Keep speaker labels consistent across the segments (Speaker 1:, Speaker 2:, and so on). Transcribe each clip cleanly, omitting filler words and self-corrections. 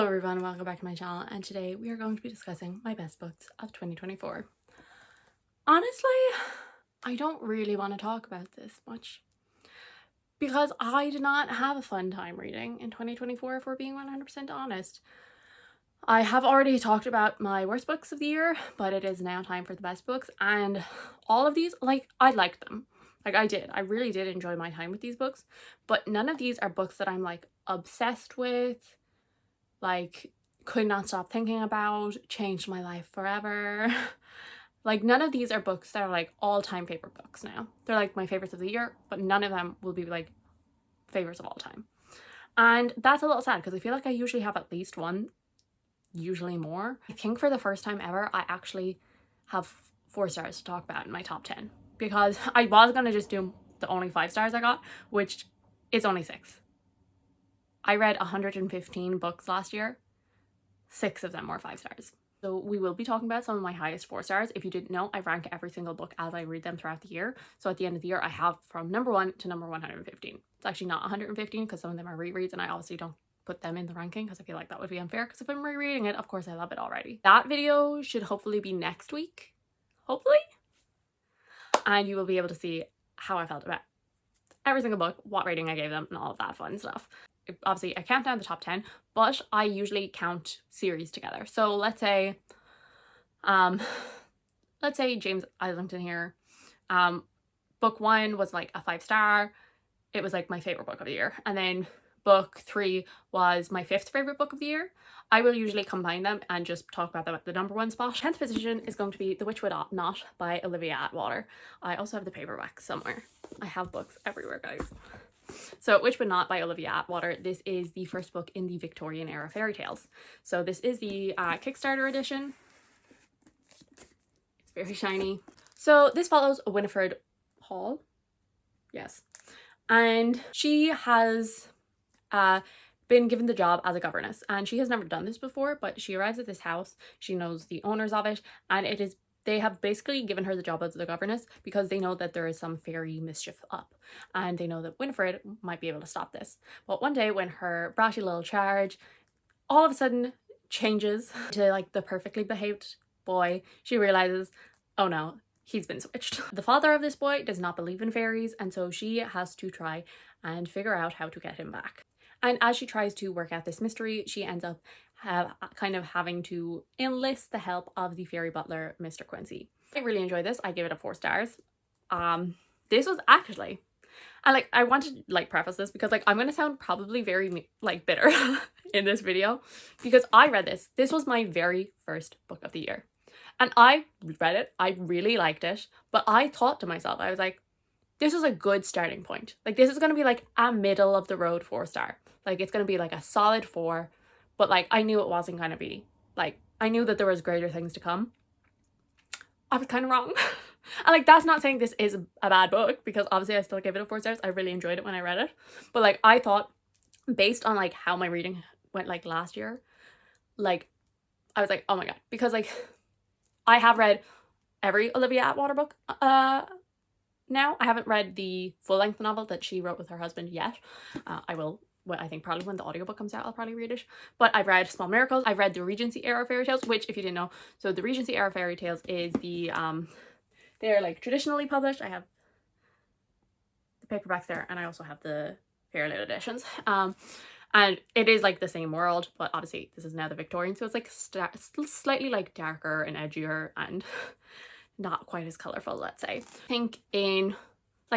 Speaker 1: Hello everyone, welcome back to my channel, and today we are going to be discussing my best books of 2024. Honestly, I don't really want to talk about this much because I did not have a fun time reading in 2024, if we're being 100% honest. I have already talked about my worst books of the year, but it is now time for the best books, and all of these, I liked them. I really did enjoy my time with these books, but none of these are books that I'm obsessed with, could not stop thinking about, changed my life forever. None of these are books that are all-time favorite books now. They're my favorites of the year, but none of them will be favorites of all time. And that's a little sad because I feel like I usually have at least one, usually more. I think for the first time ever, I actually have 4 stars to talk about in my top 10, because I was gonna just do the only 5 stars I got, which is only 6. I read 115 books last year. 6 of them were 5 stars. So we will be talking about some of my highest 4 stars. If you didn't know, I rank every single book as I read them throughout the year. So at the end of the year, I have from number 1 to number 115. It's actually not 115 because some of them are rereads, and I obviously don't put them in the ranking because I feel like that would be unfair, because if I'm rereading it, of course I love it already. That video should hopefully be next week. Hopefully. And you will be able to see how I felt about every single book, what rating I gave them, and all of that fun stuff. Obviously I count down the top 10, but I usually count series together. So let's say James Islington here, book 1 was a 5 star. It was my favorite book of the year, and then book 3 was my 5th favorite book of the year. I will usually combine them and just talk about them at the number 1 spot. 10th position is going to be The Witch Would Not by Olivia Atwater. I also have the paperback somewhere. I have books everywhere, guys. So Witch Would Not by Olivia Atwater. This is the first book in the Victorian era fairy tales. So this is the Kickstarter edition. It's very shiny. So this follows Winifred Hall. Yes. And she has been given the job as a governess, and she has never done this before, but she arrives at this house. She knows the owners of it, and they have basically given her the job as the governess because they know that there is some fairy mischief up, and they know that Winifred might be able to stop this. But one day, when her bratty little charge all of a sudden changes to the perfectly behaved boy, she realizes, oh no, he's been switched. The father of this boy does not believe in fairies, and so she has to try and figure out how to get him back. And as she tries to work out this mystery, she ends up kind of having to enlist the help of the fairy butler, Mr. Quincy. I really enjoyed this. I gave it a 4 stars. This was actually, I want to preface this because I'm going to sound probably very bitter in this video, because I read this. This was my very first book of the year. And I read it, I really liked it, but I thought to myself, I was like, this is a good starting point. This is going to be a middle of the road 4 star. It's going to be a solid 4, but I knew it wasn't going to be, I knew that there was greater things to come. I was kind of wrong. And that's not saying this is a bad book, because obviously I still gave it a 4 stars. I really enjoyed it when I read it. But I thought, based on how my reading went last year, I was like, oh my god, because I have read every Olivia Atwater book now. I haven't read the full-length novel that she wrote with her husband yet. I will, I think probably when the audiobook comes out, I'll probably read it. But I've read Small Miracles. I've read the Regency era fairy tales, which, if you didn't know, so the Regency era fairy tales is the they're traditionally published. I have the paperbacks there, and I also have the Fairyland editions. And it is the same world, but obviously this is now the Victorian, so it's slightly darker and edgier and not quite as colorful, let's say. I think in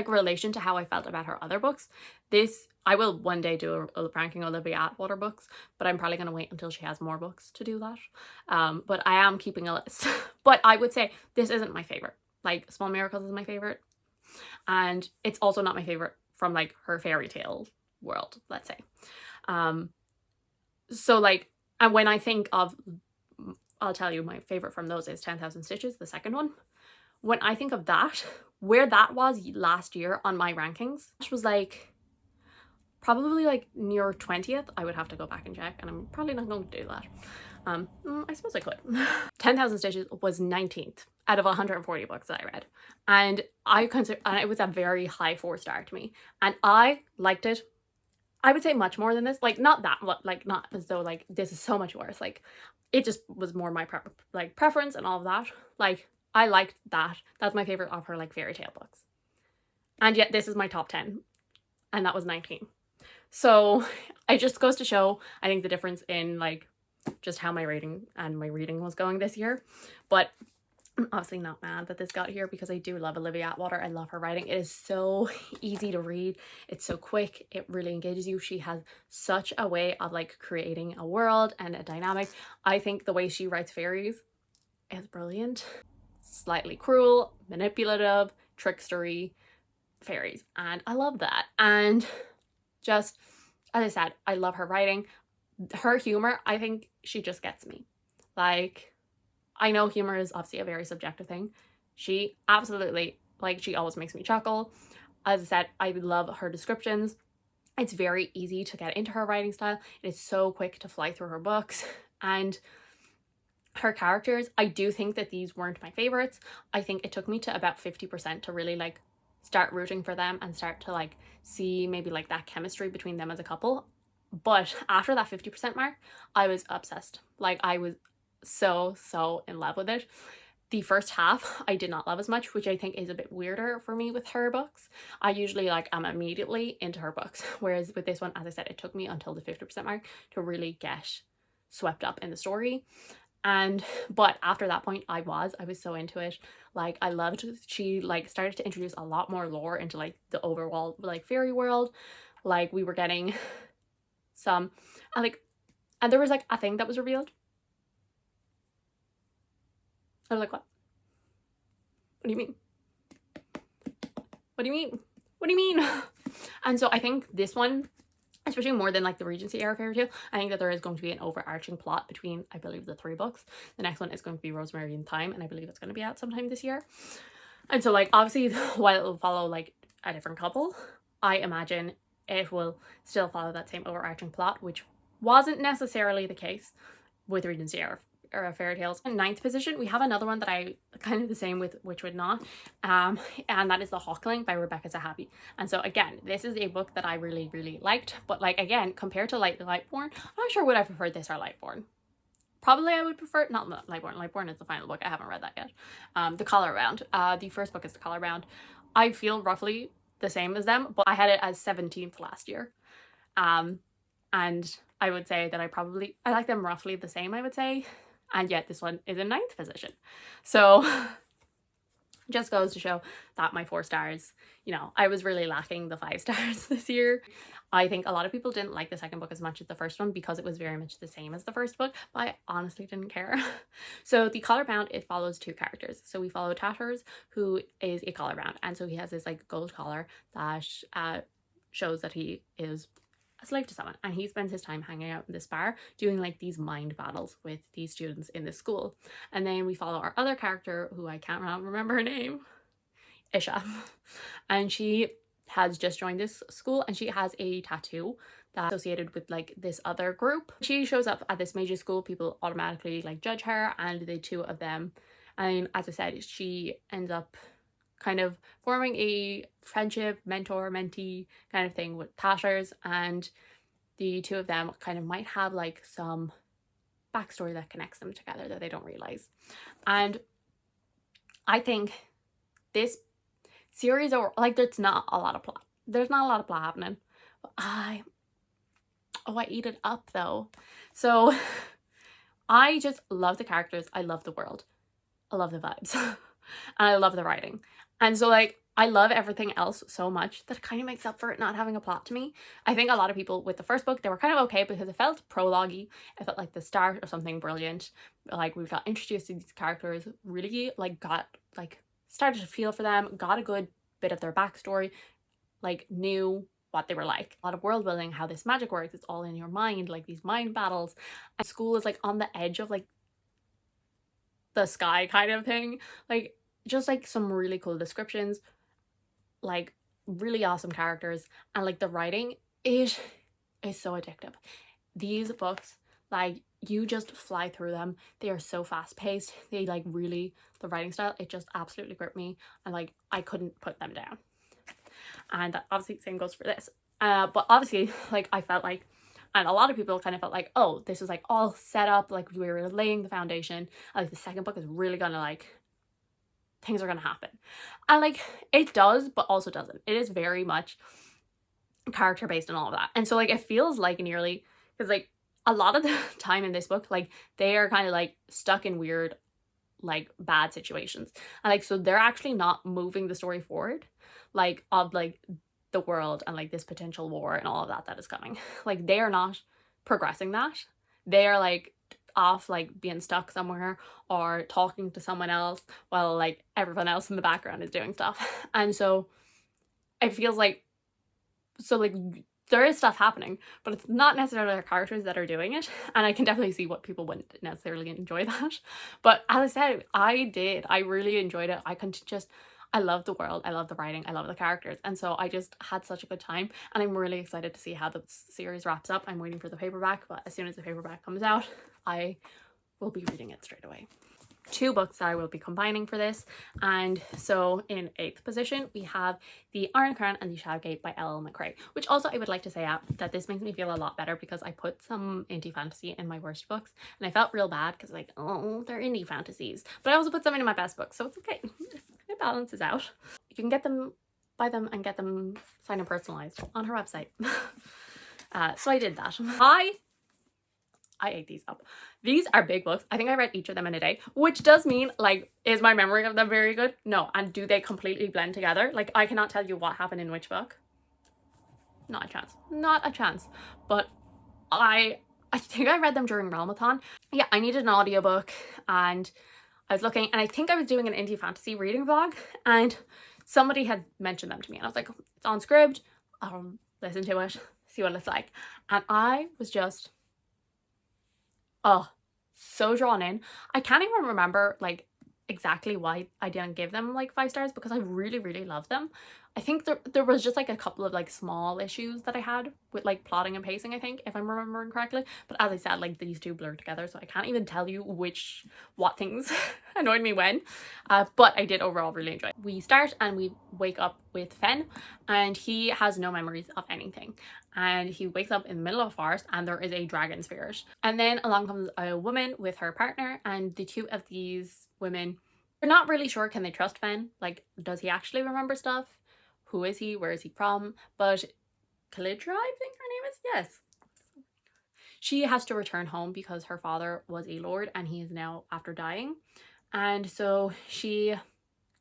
Speaker 1: relation to how I felt about her other books, this, I will one day do a ranking Olivia Atwater books, but I'm probably going to wait until she has more books to do that. But I am keeping a list. But I would say this isn't my favorite. Small Miracles is my favorite, and it's also not my favorite from her fairy tale world, let's say. So and when I think of, I'll tell you, my favorite from those is 10,000 Stitches, the second one. When I think of that, where that was last year on my rankings, it was probably near 20th. I would have to go back and check, and I'm probably not going to do that. I suppose I could. 10,000 Stitches was 19th out of 140 books that I read, and it was a very high 4 star to me, and I liked it I would say much more than this. Like, not that, like, not as though, like, this is so much worse. Like, it just was more my preference and all of that. Like, I liked that. That's my favorite of her, like, fairy tale books. And yet this is my top 10, and that was 19. So it just goes to show, I think, the difference in, like, just how my rating and my reading was going this year. But I'm obviously not mad that this got here, because I do love Olivia Atwater. I love her writing. It is so easy to read. It's so quick. It really engages you. She has such a way of, like, creating a world and a dynamic. I think the way she writes fairies is brilliant. Slightly cruel, manipulative, trickstery fairies. And I love that. And just, as I said, I love her writing. Her humor, I think she just gets me. Like, I know humor is obviously a very subjective thing. She absolutely, like, she always makes me chuckle. As I said, I love her descriptions. It's very easy to get into her writing style. It is so quick to fly through her books. And her characters, I do think that these weren't my favorites. I think it took me to about 50% to really, like, start rooting for them and start to, like, see maybe, like, that chemistry between them as a couple. But after that 50% mark, I was obsessed. Like, I was so in love with it. The first half I did not love as much, which I think is a bit weirder for me with her books. I usually, like, am immediately into her books, whereas with this one, as I said, it took me until the 50% mark to really get swept up in the story. But after that point, I was so into it. Like, I loved, she, like, started to introduce a lot more lore into, like, the overall, like, fairy world. Like, we were getting some, and there was, like, a thing that was revealed. I was like, what do you mean? What do you mean? What do you mean? And so I think this one, especially more than, like, the Regency era fairy tale, I think that there is going to be an overarching plot between, I believe, the 3 books. The next one is going to be Rosemary in Thyme, and I believe it's going to be out sometime this year. And so, like, obviously, while it will follow, like, a different couple, I imagine it will still follow that same overarching plot, which wasn't necessarily the case with Regency era fairy tales. In 9th position, we have another one that I kind of the same with Which Would Not, and that is The Hawkling by Rebecca Zahavi. And so again, this is a book that I really liked, but, like, again, compared to, like, Lightborn, I'm not sure would I prefer this or Lightborn. Probably I would prefer, not Lightborn. Lightborn is the final book. I haven't read that yet. The Color Round. The first book is The Color Round. I feel roughly the same as them, but I had it as 17th last year. And I would say that I like them roughly the same, I would say. And yet this one is in 9th position. So just goes to show that my 4 stars, you know, I was really lacking the 5 stars this year. I think a lot of people didn't like the second book as much as the first one because it was very much the same as the first book, but I honestly didn't care. So The Collar Bound, it follows 2 characters. So we follow Tatters, who is a collar bound, and so he has this, like, gold collar that shows that he is a slave to someone, and he spends his time hanging out in this bar doing, like, these mind battles with these students in this school. And then we follow our other character, who I can't remember her name, Isha, and she has just joined this school, and she has a tattoo that's associated with, like, this other group. She shows up at this major school, people automatically, like, judge her, and the 2 of them, and as I said, she ends up kind of forming a friendship, mentor-mentee kind of thing with Tatters, and the 2 of them kind of might have, like, some backstory that connects them together that they don't realize. And I think this series, or, like, there's not a lot of plot. There's not a lot of plot happening. But I eat it up though. So I just love the characters. I love the world. I love the vibes. And I love the writing. And so, like, I love everything else so much that it kind of makes up for it not having a plot to me. I think a lot of people with the first book, they were kind of okay because it felt prologue-y. It felt like the start of something brilliant. Like, we got introduced to these characters, really, like, started to feel for them, got a good bit of their backstory, like, knew what they were like. A lot of world building, how this magic works, it's all in your mind, like, these mind battles. And school is, like, on the edge of, like, the sky kind of thing. Like, just, like, some really cool descriptions, like, really awesome characters, and, like, the writing is so addictive. These books, like, you just fly through them. They are so fast paced. They, like, really, the writing style, it just absolutely gripped me, and, like, I couldn't put them down. And that obviously same goes for this. But obviously, like, I felt like, and a lot of people kind of felt like, oh, this was like all set up, like we were laying the foundation. Like the second book is really gonna like, things are gonna happen. And like it does, but also doesn't. It is very much character based and all of that. And so like it feels like nearly, because like a lot of the time in this book, like they are kind of like stuck in weird like bad situations. And like so they're actually not moving the story forward, like of like the world and like this potential war and all of that that is coming. Like they are not progressing that. They are like off like being stuck somewhere or talking to someone else while like everyone else in the background is doing stuff. And so it feels like, so like there is stuff happening, but it's not necessarily our characters that are doing it. And I can definitely see what people wouldn't necessarily enjoy that. But as I said, I really enjoyed it. I love the world, I love the writing, I love the characters. And so I just had such a good time, and I'm really excited to see how the series wraps up. I'm waiting for the paperback, but as soon as the paperback comes out, I will be reading it straight away. Two books that I will be combining for this. And so in 8th position we have The Iron Crown and the Shadowgate by L.L. McCrae, which also I would like to say that this makes me feel a lot better because I put some indie fantasy in my worst books and I felt real bad because like, oh, they're indie fantasies, but I also put some in my best books, so it's okay. It balances out. You can get them, buy them and get them signed and personalized on her website. So I did that. I ate these up. These are big books. I think I read each of them in a day, which does mean like, is my memory of them very good? No. And do they completely blend together? Like I cannot tell you what happened in which book. Not a chance. Not a chance. But I think I read them during Ramadan. Yeah, I needed an audiobook and I was looking, and I think I was doing an indie fantasy reading vlog and somebody had mentioned them to me and I was like, it's on Scribd, listen to it, see what it's like. And I was just, oh, so drawn in. I can't even remember like exactly why I didn't give them like 5 stars because I really, really love them. I think there was just like a couple of like small issues that I had with like plotting and pacing, I think, if I'm remembering correctly. But as I said, like these two blur together, so I can't even tell you what things annoyed me when. But I did overall really enjoy it. We start and we wake up with Fen, and he has no memories of anything. And he wakes up in the middle of a forest and there is a dragon spirit. And then along comes a woman with her partner, and the two of these women, they're not really sure, can they trust Fen? Like, does he actually remember stuff? Who is he? Where is he from? But Kalidra, I think her name is, yes. She has to return home because her father was a lord and he is now after dying. And so she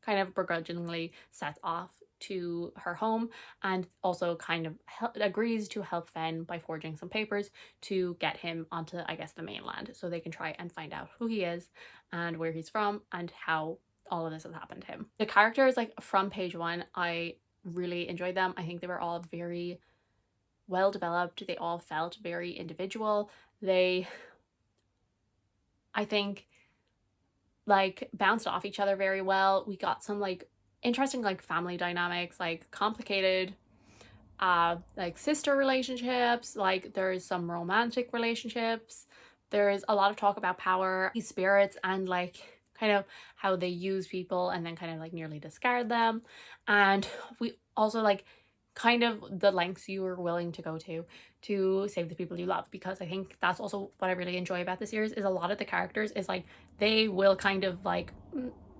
Speaker 1: kind of begrudgingly sets off to her home and also kind of agrees to help Fen by forging some papers to get him onto, I guess, the mainland so they can try and find out who he is and where he's from and how all of this has happened to him. The characters, like from page 1, I really enjoyed them. I think they were all very well developed. They all felt very individual. They, I think, like bounced off each other very well. We got some like interesting like family dynamics, like complicated like sister relationships, like there's some romantic relationships, there's a lot of talk about power, these spirits, and like kind of how they use people and then kind of like nearly discard them. And we also like kind of the lengths you are willing to go to save the people you love, because I think that's also what I really enjoy about the series is a lot of the characters is like they will kind of like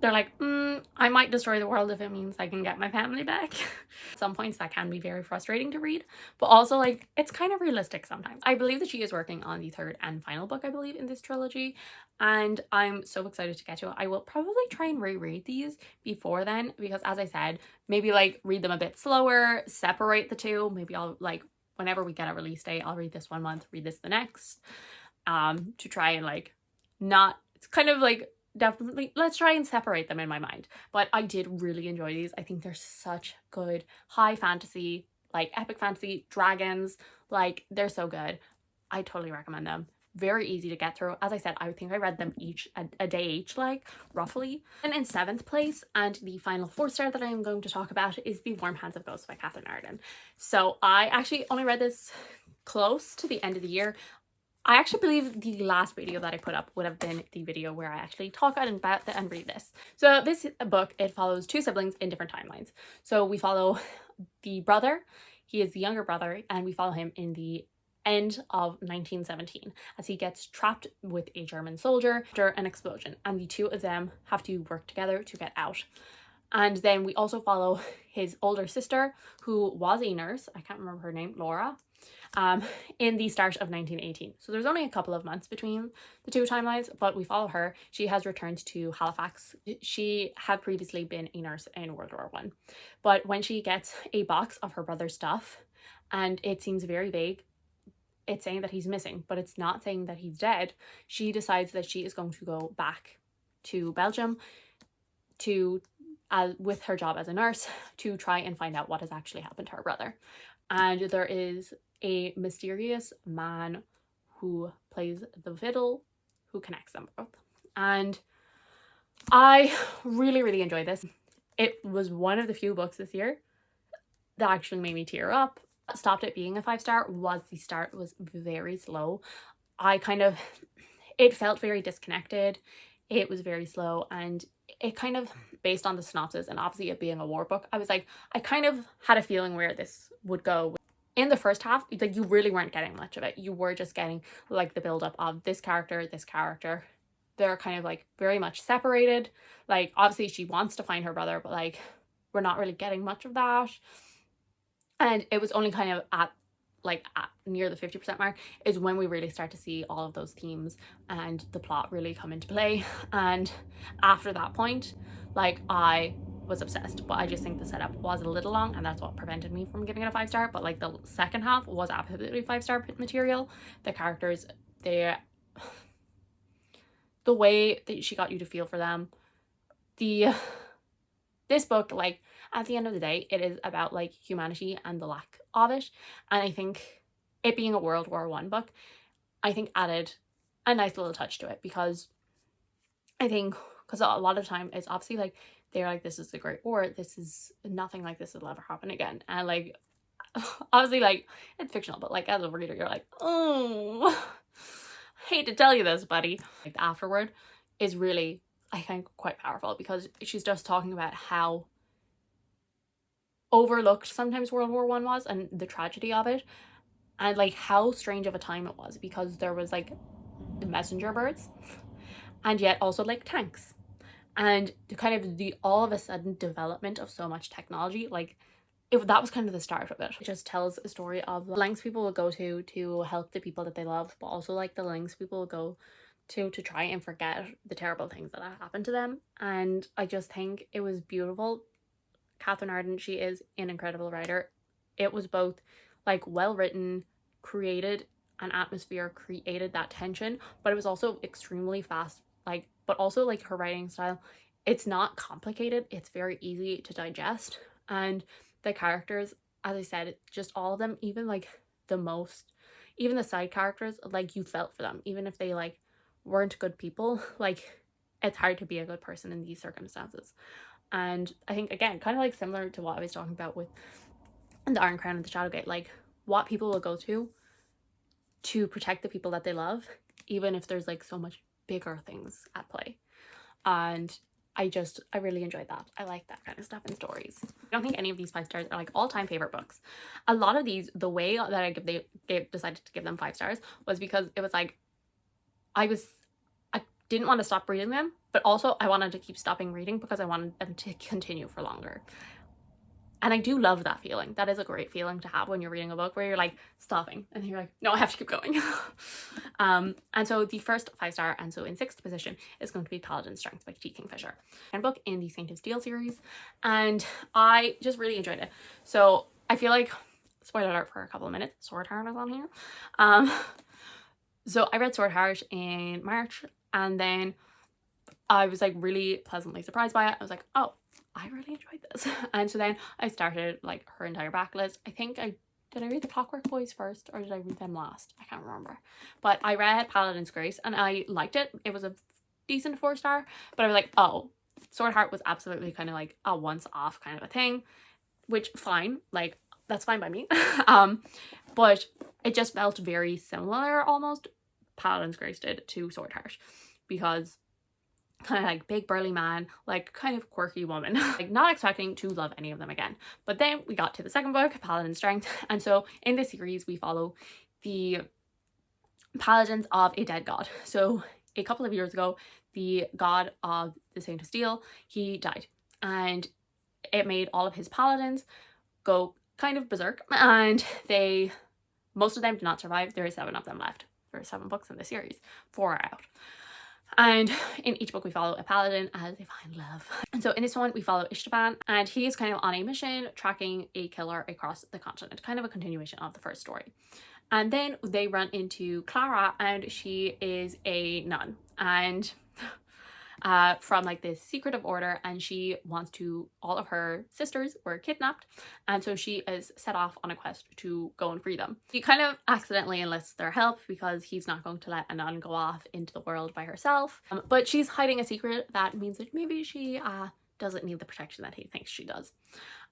Speaker 1: they're like, I might destroy the world if it means I can get my family back. At some points that can be very frustrating to read, but also like it's kind of realistic sometimes. I believe that she is working on the 3rd and final book, I believe, in this trilogy, and I'm so excited to get to it. I will probably try and reread these before then because, as I said, maybe like read them a bit slower, separate the two. Maybe I'll like, whenever we get a release date, I'll read this one month, read this the next, to try and like not, it's kind of like, definitely let's try and separate them in my mind. But I did really enjoy these. I think they're such good high fantasy, like epic fantasy, dragons, like they're so good. I totally recommend them. Very easy to get through. As I said, I think I read them each a day each, like roughly. And in 7th place, and the final 4 star that I am going to talk about, is The Warm Hands of Ghosts by Catherine Arden. So I actually only read this close to the end of the year. I actually believe the last video that I put up would have been the video where I actually talk about it and read this. So this book, it follows 2 siblings in different timelines. So we follow the brother. He is the younger brother, and we follow him in the end of 1917 as he gets trapped with a German soldier after an explosion, and the two of them have to work together to get out. And then we also follow his older sister, who was a nurse, I can't remember her name, Laura, in the start of 1918. So there's only a couple of months between the two timelines, but we follow her. She has returned to Halifax. She had previously been a nurse in World War I. But when she gets a box of her brother's stuff, and it seems very vague, it's saying that he's missing, but it's not saying that he's dead, she decides that she is going to go back to Belgium to with her job as a nurse to try and find out what has actually happened to her brother. And there is a mysterious man who plays the fiddle who connects them both. And I really enjoyed this. It was one of the few books this year that actually made me tear up. What stopped it being a 5-star was the start was very slow. It felt very disconnected. It was very slow, and it kind of, based on the synopsis and obviously it being a war book, I was like, I kind of had a feeling where this would go. In the first half, like, you really weren't getting much of it. You were just getting like the build up of this character. They're kind of like very much separated. Like, obviously she wants to find her brother, but like we're not really getting much of that. And it was only kind of at near the 50% mark is when we really start to see all of those themes and the plot really come into play. And after that point, like, I was obsessed, but I just think the setup was a little long, and that's what prevented me from giving it a 5-star. But like, the second half was absolutely 5-star material. The characters, the way that she got you to feel for them, this book, like, at the end of the day, it is about like humanity and the lack of it. And I think it being a World War I book, I think added a nice little touch to it, because I think, because a lot of the time it's obviously like they're like, this is the Great War, this is nothing like this will ever happen again. And like, obviously, like, it's fictional, but like as a reader you're like, oh, hate to tell you this, buddy. Like, the afterword is really, I think, quite powerful, because she's just talking about how overlooked sometimes World War I was and the tragedy of it, and like how strange of a time it was, because there was like the messenger birds and yet also like tanks, and the kind of the all of a sudden development of so much technology. Like, that was kind of the start of it. It just tells a story of the lengths people will go to help the people that they love, but also like the lengths people will go to try and forget the terrible things that have happened to them. And I just think it was beautiful. Catherine Arden, she is an incredible writer. It was both like well written, created an atmosphere, created that tension, but it was also extremely fast, like, but also like her writing style, it's not complicated, it's very easy to digest. And the characters, as I said, just all of them, even like even the side characters, like, you felt for them, even if they like weren't good people. Like, it's hard to be a good person in these circumstances. And I think, again, kind of like similar to what I was talking about with the Iron Crown and the Shadowgate, like what people will go to protect the people that they love, even if there's like so much bigger things at play. And I really enjoyed that. I like that kind of stuff in stories. I don't think any of these 5 stars are like all-time favorite books. A lot of these, the way that I decided to give them 5 stars was because it was like I didn't want to stop reading them, but also I wanted to keep stopping reading because I wanted them to continue for longer. And I do love that feeling. That is a great feeling to have when you're reading a book, where you're like stopping and you're like, no, I have to keep going. And so the first 5-star, and so in 6th position, is going to be Paladin Strength by T. Kingfisher, and book in the Saint of Steel series. And I just really enjoyed it. So I feel like, spoiler alert for a couple of minutes, Sword Heart is on here. So I read Sword Heart in March, and then I was like really pleasantly surprised by it. I was like, oh, I really enjoyed this. And so then I started like her entire backlist. I think did I read The Clockwork Boys first, or did I read them last? I can't remember. But I read Paladin's Grace and I liked it. It was a decent 4-star, but I was like, oh, Sword Heart was absolutely kind of like a once off kind of a thing, which fine, like that's fine by me. But it just felt very similar almost, Paladin's Grace did, to Sword Heart, because kind of like big burly man, like kind of quirky woman. Like not expecting to love any of them again. But then we got to the second book, Paladin Strength. And so in this series, we follow the paladins of a dead god. So a couple of years ago, the god of the Saint of Steel, he died. And it made all of his paladins go kind of berserk. And most of them did not survive. There are 7 of them left. There are 7 books in the series. 4 are out. And in each book we follow a paladin as they find love. And so in this one we follow Ishtaban, and he is kind of on a mission tracking a killer across the continent, kind of a continuation of the first story. And then they run into Clara, and she is a nun, and from like this secretive order, and she wants to, all of her sisters were kidnapped, and so she is set off on a quest to go and free them. He kind of accidentally enlists their help because he's not going to let a nun go off into the world by herself, but she's hiding a secret that means that maybe she doesn't need the protection that he thinks she does.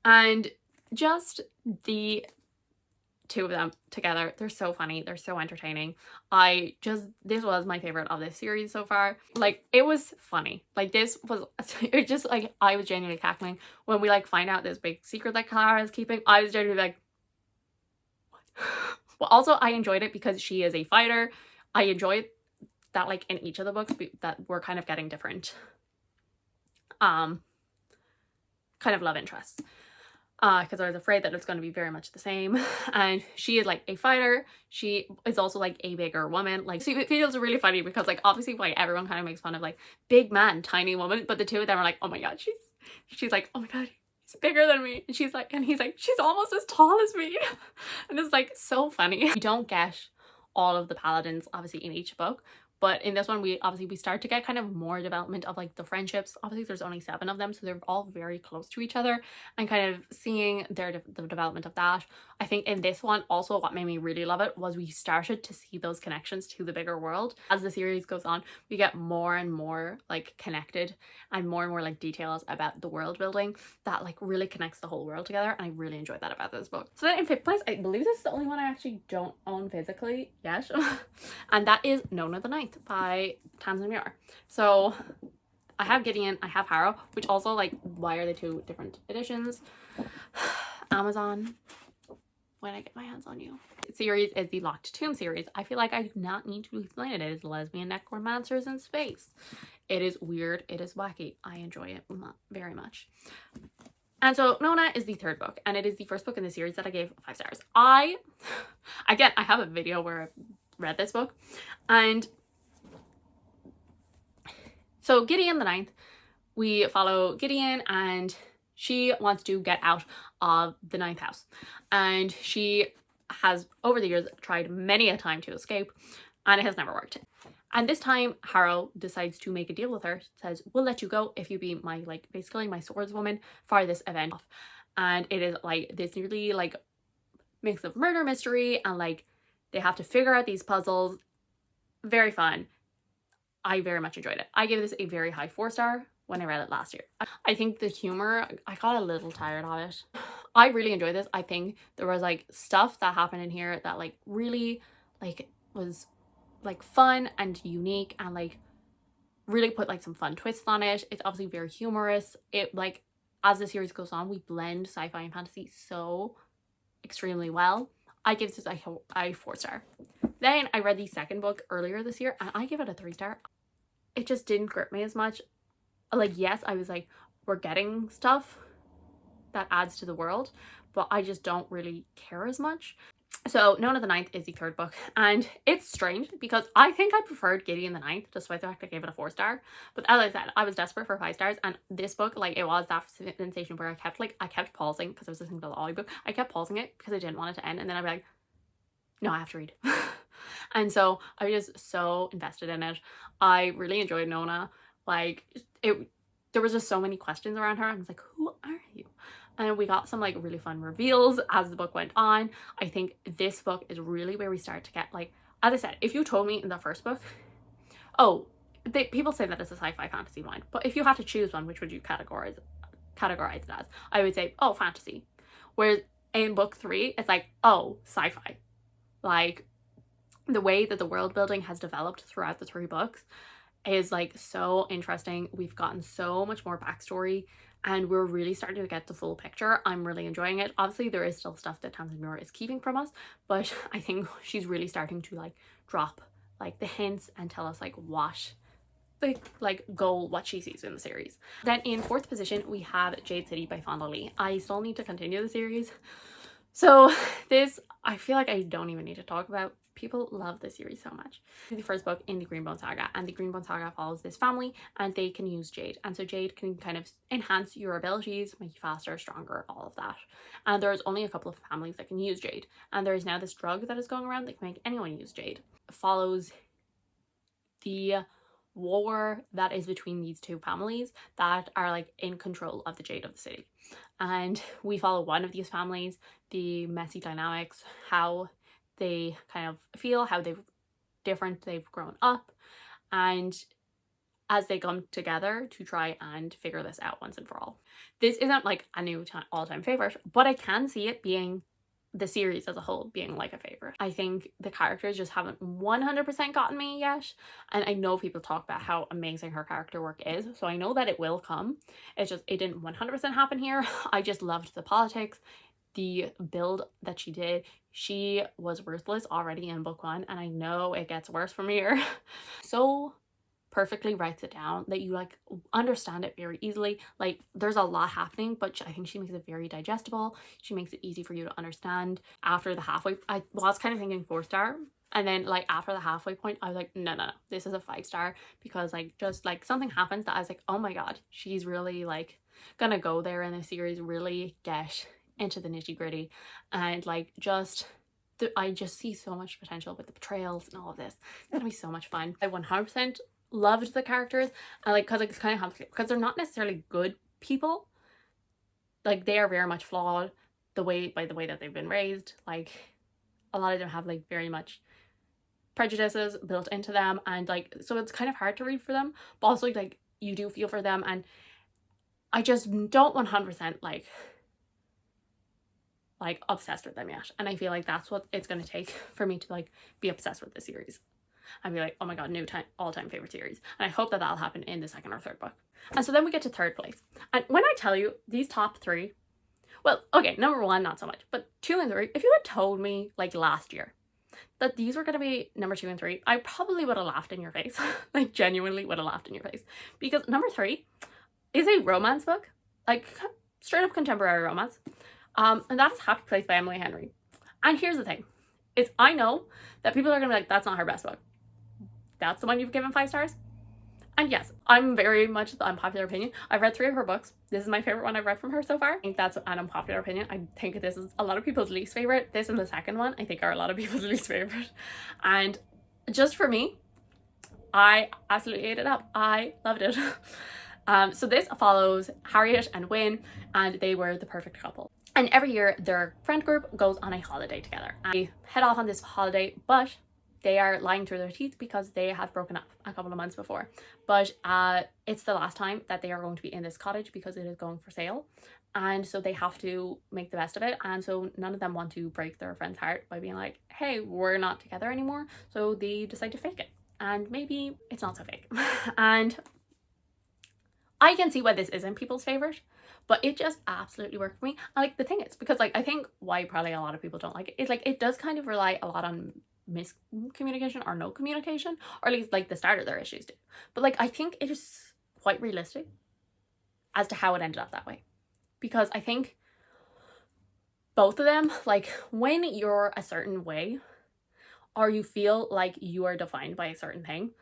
Speaker 1: And just the 2 of them together, they're so funny, they're so entertaining. This was my favorite of this series so far. Like, it was funny. Like, this was, it just like, I was genuinely cackling when we like find out this big secret that Clara is keeping. I was genuinely like, what? Well, also I enjoyed it because she is a fighter. I enjoyed that like in each of the books that we're kind of getting different kind of love interests. Because I was afraid that it's going to be very much the same. And she is like a fighter. She is also like a bigger woman. Like, it feels really funny because like obviously like everyone kind of makes fun of like big man, tiny woman, but the 2 of them are like, oh my god, she's like, oh my god, he's bigger than me. And he's like, she's almost as tall as me. And it's like so funny. We don't get all of the paladins obviously in each book, but in this one we start to get kind of more development of like the friendships. Obviously there's only 7 of them, so they're all very close to each other, and kind of seeing the development of that. I think in this one also what made me really love it was we started to see those connections to the bigger world. As the series goes on, we get more and more like connected and more like details about the world building that like really connects the whole world together, and I really enjoyed that about this book. So then in 5th place, I believe this is the only one I actually don't own physically yet, and that is Nona the Ninth by Tamsin Muir. So I have Gideon, I have Harrow, which also like, why are they 2 different editions? Amazon, when I get my hands on you. The series is the Locked Tomb series. I feel like I do not need to explain it. It is lesbian necromancers in space. It is weird, it is wacky. I enjoy it very much. And so Nona is the 3rd book, and it is the first book in the series that I gave 5 stars. I have a video where I read this book, and so Gideon the Ninth, we follow Gideon, and she wants to get out of the 9th house, and she has over the years tried many a time to escape, and it has never worked. And this time Harrow decides to make a deal with her, says, we'll let you go if you be my like basically my swordswoman for this event. And it is like this really like mix of murder mystery, and like they have to figure out these puzzles. Very fun. I very much enjoyed it. I gave this a very high 4-star when I read it last year. I think the humor, I got a little tired of it. I really enjoyed this. I think there was like stuff that happened in here that like really like was like fun and unique, and like really put like some fun twists on it. It's obviously very humorous. It like, as the series goes on, we blend sci-fi and fantasy so extremely well. I give this a 4-star. Then I read the 2nd book earlier this year, and I give it a 3-star. It just didn't grip me as much. Like, yes, I was like, we're getting stuff that adds to the world, but I just don't really care as much. So Nona the Ninth is the 3rd book, and it's strange because I think I preferred Gideon the Ninth, despite the fact I gave it a 4-star. But as I said, I was desperate for 5 stars, and this book, like, it was that sensation where I kept pausing because I was listening to the audiobook. I kept pausing it because I didn't want it to end, and then I'd be like, no, I have to read. And so I was just so invested in it. I really enjoyed Nona. Like, there was just so many questions around her. I was like, who are you? And we got some like really fun reveals as the book went on. I think this book is really where we start to get like, as I said, if you told me in the 1st book, people say that it's a sci-fi fantasy one, but if you had to choose one, which would you categorize it as? I would say, oh, fantasy. Whereas in book 3, it's like, oh, sci-fi. Like, the way that the world building has developed throughout the 3 books is like so interesting. We've gotten so much more backstory and we're really starting to get the full picture. I'm really enjoying it. Obviously there is still stuff that Tamsin Muir is keeping from us, but I think she's really starting to like drop like the hints and tell us like what the like goal, what she sees in the series. Then in fourth position we have Jade City by Fonda Lee. I still need to continue the series, so this I feel like I don't even need to talk about. People love this series so much. The first book in the Greenbone Saga, and the Greenbone Saga follows this family and they can use Jade, and so Jade can kind of enhance your abilities, make you faster, stronger, all of that. And there's only a couple of families that can use Jade, and there is now this drug that is going around that can make anyone use Jade. It follows the war that is between these two families that are like in control of the Jade of the city, and we follow one of these families, the messy dynamics, how they kind of feel, how they've grown up, and as they come together to try and figure this out once and for all. This isn't like a new all-time favorite, but I can see it being the series as a whole being like a favorite. I think the characters just haven't 100% gotten me yet, and I know people talk about how amazing her character work is, so I know that it will come. It's just it didn't 100% happen here. I just loved the politics, the build that she did. She was ruthless already in book one, and I know it gets worse from here. So perfectly writes it down that you like understand it very easily. Like there's a lot happening, but I think she makes it very digestible. She makes it easy for you to understand. After the halfway, I was kind of thinking 4-star, and then like after the halfway point I was like no, this is a 5-star, because like just like something happens that I was like, oh my god, she's really like gonna go there in this series, really get into the nitty-gritty, and like just I just see so much potential with the betrayals and all of this. It's gonna be so much fun. I 100% loved the characters. I like, because it's kind of complicated because they're not necessarily good people, like they are very much flawed by the way that they've been raised. Like a lot of them have like very much prejudices built into them, and like so it's kind of hard to read for them, but also like you do feel for them, and I just don't 100% like obsessed with them yet, and I feel like that's what it's going to take for me to like be obsessed with this series and be like, oh my god, new all-time favorite series. And I hope that that'll happen in the second or third book. And so then we get to third place, and when I tell you these top three, well, okay, number one not so much, but 2 and 3, if you had told me like last year that these were going to be number 2 and 3, I probably would have laughed in your face. Like genuinely would have laughed in your face, because number 3 is a romance book, like straight up contemporary romance. And that's Happy Place by Emily Henry. And here's the thing, is I know that people are gonna be like, that's not her best book. That's the one you've given 5 stars? And yes, I'm very much the unpopular opinion. I've read 3 of her books. This is my favorite one I've read from her so far. I think that's an unpopular opinion. I think this is a lot of people's least favorite. This and the second one, I think, are a lot of people's least favorite. And just for me, I absolutely ate it up. I loved it. So this follows Harriet and Wynne, and they were the perfect couple. And every year their friend group goes on a holiday together. And they head off on this holiday, but they are lying through their teeth because they have broken up a couple of months before. But it's the last time that they are going to be in this cottage because it is going for sale. And so they have to make the best of it. And so none of them want to break their friend's heart by being like, hey, we're not together anymore. So they decide to fake it. And maybe it's not so fake. And I can see why this isn't people's favorite, but it just absolutely worked for me. And like the thing is, because like I think why probably a lot of people don't like it is like it does kind of rely a lot on miscommunication or no communication, or at least like the start of their issues do. But like I think it is quite realistic as to how it ended up that way, because I think both of them, like when you're a certain way or you feel like you are defined by a certain thing,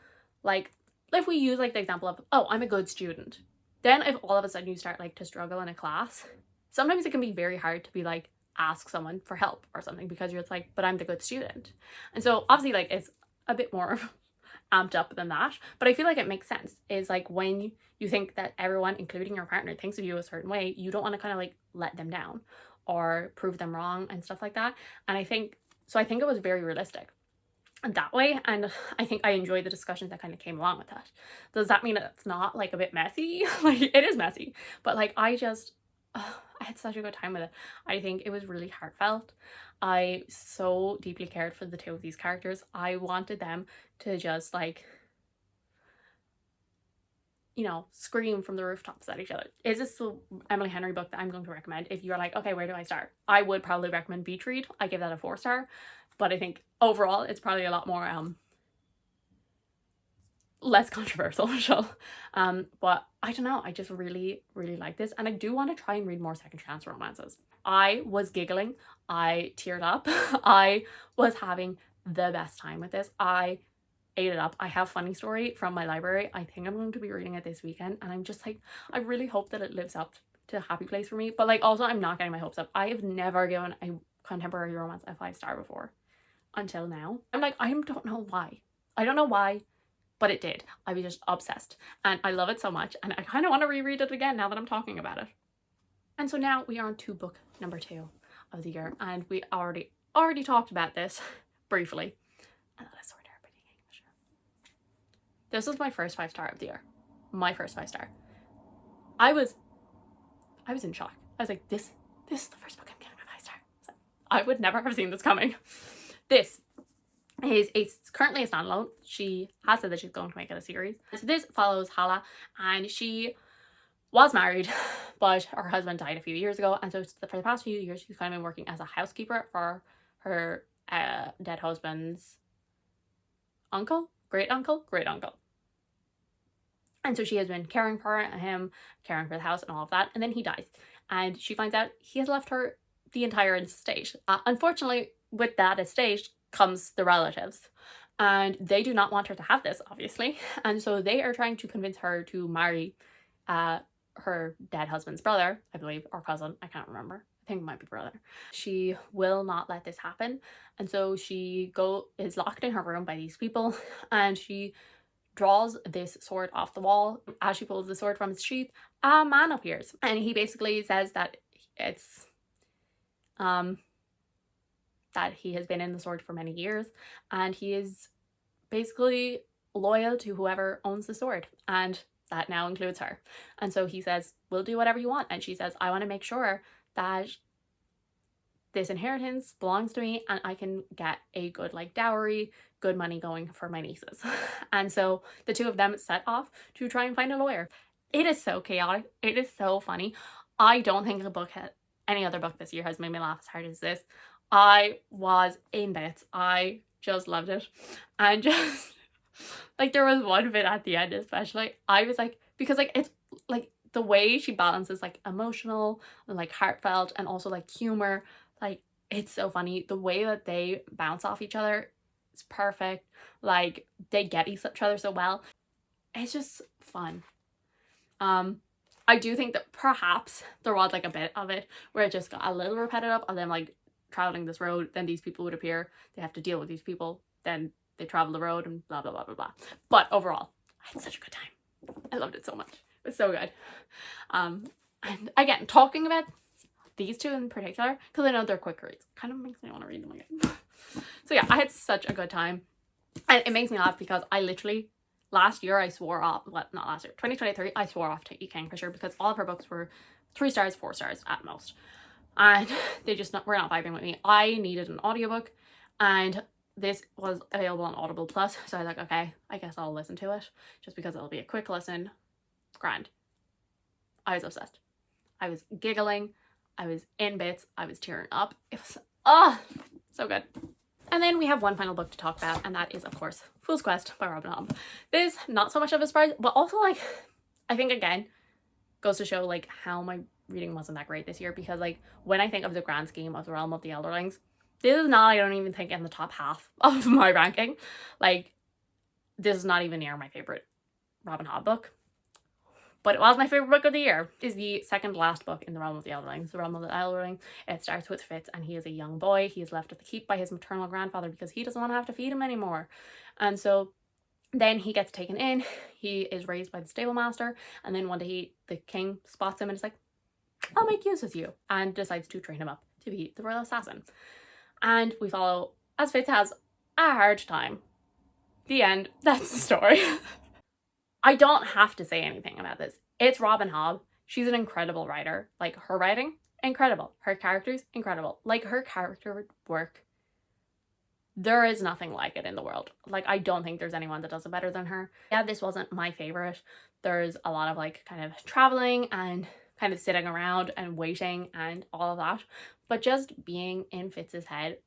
Speaker 1: like if we use like the example of, oh, I'm a good student, then if all of a sudden you start like to struggle in a class, sometimes it can be very hard to be like ask someone for help or something, because you're like, but I'm the good student. And so obviously like it's a bit more amped up than that, but I feel like it makes sense. Is like when you think that everyone, including your partner, thinks of you a certain way, you don't want to kind of like let them down or prove them wrong and stuff like that. And I think it was very realistic that way, and I think I enjoyed the discussions that kind of came along with that. Does that mean it's not like a bit messy? Like it is messy, but like I had such a good time with it. I think it was really heartfelt. I so deeply cared for the 2 of these characters. I wanted them to just like you know, scream from the rooftops at each other. Is this the Emily Henry book that I'm going to recommend? If you're like, okay, where do I start? I would probably recommend Beach Read. I give that a 4-star, but I think overall it's probably a lot more less controversial. But I don't know, I just really like this, and I do want to try and read more second chance romances. I was giggling, I teared up, I was having the best time with this. I ate it up. I have Funny Story from my library. I think I'm going to be reading it this weekend, and I'm just like, I really hope that it lives up to Happy Place for me. But like, also, I'm not getting my hopes up. I have never given a contemporary romance a 5-star before until now. I'm like, I don't know why. I don't know why, but it did. I was just obsessed, and I love it so much, and I kind of want to reread it again now that I'm talking about it. And so now we are on to book number 2 of the year, and we already talked about this briefly. And that is Sword Art by English. This was my first 5-star of the year. My first 5-star. I was in shock. I was like, this is the first book I'm getting a 5-star. So I would never have seen this coming. This is currently a standalone. She has said that she's going to make it a series. So this follows Hala, and she was married, but her husband died a few years ago, and so for the past few years she's kind of been working as a housekeeper for her dead husband's great uncle. And so she has been caring for him, caring for the house and all of that, and then he dies, and she finds out he has left her the entire estate. Unfortunately, with that estate comes the relatives, and they do not want her to have this, obviously, and so they are trying to convince her to marry her dead husband's brother, I believe, or cousin, I can't remember. I think it might be brother. She will not let this happen, and so she is locked in her room by these people, and she draws this sword off the wall. As she pulls the sword from its sheath, a man appears, and he basically says that it's that he has been in the sword for many years, and he is basically loyal to whoever owns the sword, and that now includes her. And so he says, we'll do whatever you want. And she says, I want to make sure that this inheritance belongs to me, and I can get a good like dowry, good money going for my nieces. And so the two of them set off to try and find a lawyer. It is so chaotic. It is so funny. I don't think any other book this year has made me laugh as hard as this. I was in bits. I just loved it. And just like, there was one bit at the end especially, I was like, because like it's like the way she balances like emotional and like heartfelt and also like humor, like it's so funny. The way that they bounce off each other is perfect. Like they get each other so well. It's just fun. I do think that perhaps there was like a bit of it where it just got a little repetitive of them like traveling this road, then these people would appear, they have to deal with these people, then they travel the road and blah blah blah blah blah. But overall, I had such a good time. I loved it so much. It was so good. And again, talking about these two in particular, because I know they're quick reads, kind of makes me want to read them again. So yeah, I had such a good time, and it makes me laugh because I literally last year I swore off, well, not last year, 2023, I swore off to E. Kingfisher because all of her books were 3 stars, 4 stars at most, and they just were not vibing with me. I needed an audiobook, and this was available on Audible Plus, so I was like, okay, I guess I'll listen to it just because it'll be a quick listen. Grand. I was obsessed. I was giggling. I was in bits. I was tearing up. It was so good. And then we have one final book to talk about, and that is, of course, Fool's Quest by Robin Hobb. This, not so much of a surprise, but also, like, I think, again, goes to show, like, how my reading wasn't that great this year, because, like, when I think of the grand scheme of the Realm of the Elderlings, this is not, I don't even think, in the top half of my ranking. Like, this is not even near my favorite Robin Hobb book. But it was my favorite book of the year. It is the second last book in the Realm of the Elderlings. The Realm of the Elderling, it starts with Fitz, and he is a young boy. He is left at the keep by his maternal grandfather because he doesn't want to have to feed him anymore. And so then he gets taken in. He is raised by the stable master, and then one day the king spots him and is like, I'll make use of you, and decides to train him up to be the royal assassin. And we follow as Fitz has a hard time. The end. That's the story. I don't have to say anything about this. It's Robin Hobb. She's an incredible writer. Like, her writing, incredible. Her characters, incredible. Like, her character work There is nothing like it in the world. Like, I don't think there's anyone that does it better than her. Yeah, this wasn't my favorite. There's a lot of like kind of traveling and kind of sitting around and waiting and all of that. But just being in Fitz's head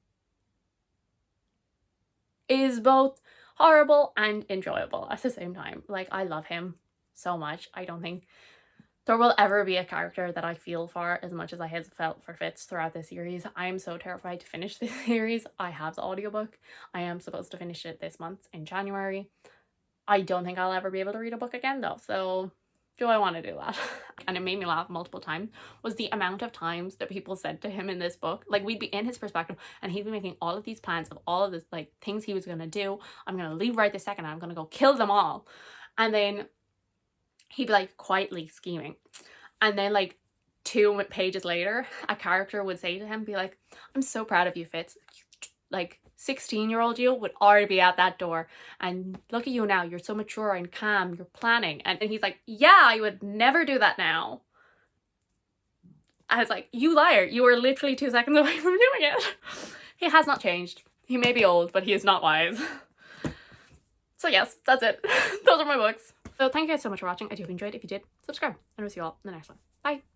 Speaker 1: is both horrible and enjoyable at the same time. Like, I love him so much. I don't think there will ever be a character that I feel for as much as I have felt for Fitz throughout this series. I am so terrified to finish this series. I have the audiobook. I am supposed to finish it this month in January. I don't think I'll ever be able to read a book again though, so do I want to do that? And it made me laugh multiple times was the amount of times that people said to him in this book, like, we'd be in his perspective and he'd be making all of these plans of all of this, like, things he was gonna do. I'm gonna leave right this second and I'm gonna go kill them all. And then he'd be like quietly scheming, and then like 2 pages later a character would say to him, be like, I'm so proud of you, Fitz. Like, 16-year-old you would already be at that door, and look at you now, you're so mature and calm, you're planning. And he's like, yeah, I would never do that now. I was like, you liar, you were literally 2 seconds away from doing it. He has not changed. He may be old, but he is not wise. So yes, that's it. Those are my books. So thank you guys so much for watching. I do hope you enjoyed. If you did, subscribe, and I'll see you all in the next one. Bye.